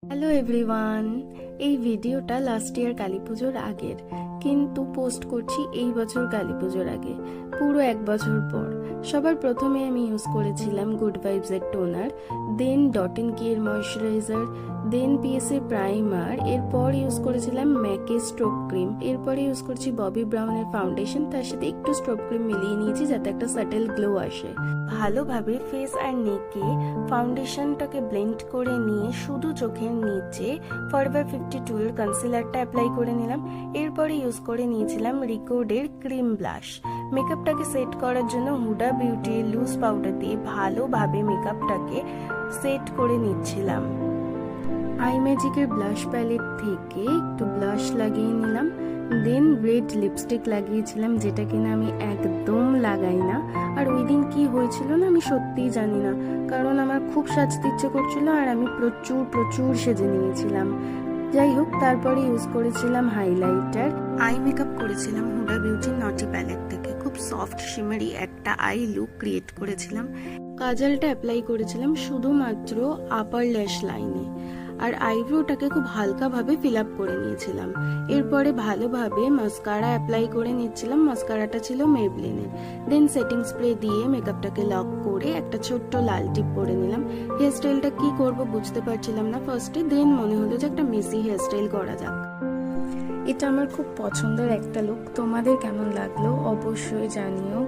Hello everyone, এই ভিডিওটা last year Kali পুজোর আগের, কিন্তু পোস্ট করছি এই বছর কালী পুজোর আগে, পুরো এক বছর পর। সবার প্রথমে আমি ইউজ করেছিলাম গুড ভাইবস এর টোনার, দেন ডট এন্ড কি এর ময়শ্চারাইজার, দেন পিএস এর প্রাইমার, এরপর ইউজ করেছিলাম ম্যাকের স্ট্রোব ক্রিম, এরপরে ইউজ করছি ববি ব্রাউনের ফাউন্ডেশন, তার সাথে একটু স্ট্রোব ক্রিম মিলিয়ে নিয়েছি যাতে একটা সাটেল গ্লো আসে। ভালোভাবে ফেস আর নেকে ফাউন্ডেশনটাকে ব্লেন্ড করে নিয়ে শুধু চোখের নিচে ফরএভার 52 এর কনসিলারটা অ্যাপ্লাই করে নিলাম। এরপরে ইউজ করে নিয়েছিলাম রিকোডের ক্রিম ব্লাশ। মেকআপটাকে সেট করার জন্য হুডা বিউটি লুজ পাউডার দিয়ে ভালোভাবে মেকআপটাকে সেট করে নিচ্ছিলাম। আই ম্যাজিকের ব্লাশ প্যালেট থেকে একটু ব্লাশ লাগিয়ে নিলাম, দেন রেড লিপস্টিক লাগিয়েছিলাম, যেটা কিনা আমি একদম লাগাই না। আর ওই দিন কি হয়েছিল না আমি সত্যিই জানি না, কারণ আমার খুব সাজতে ইচ্ছে করছিল আর আমি প্রচুর প্রচুর সেজে নিয়েছিলাম। যাই হোক, তারপরে ইউজ করেছিলাম হাইলাইটার। আই মেকআপ করেছিলাম হুডা বিউটি নটি প্যালেট থেকে, খুব সফট শিমারি একটা আই লুক ক্রিয়েট করেছিলাম। কাজলটা অ্যাপ্লাই করেছিলাম শুধুমাত্র আপার ল্যাশ লাইনে, আর আইব্রোটাকে খুব হালকাভাবে ফিল আপ করে নিয়েছিলাম। এরপরে ভালোভাবে মাস্কারা অ্যাপ্লাই করে নিচ্ছিলাম, মাস্কারাটা ছিল মেবলিনের। দেন সেটিং স্প্রে দিয়ে মেকআপটাকে লক করে একটা ছোট্ট লাল টিপ পরে নিলাম। হেয়ার স্টাইলটা কি করব বুঝতে পারছিলাম না ফার্স্টে, দেন মনে হলো যে একটা মেসি হেয়ার স্টাইল করা যাক। এটা আমার খুব পছন্দের একটা লুক, তোমাদের কেমন লাগলো অবশ্যই জানিও।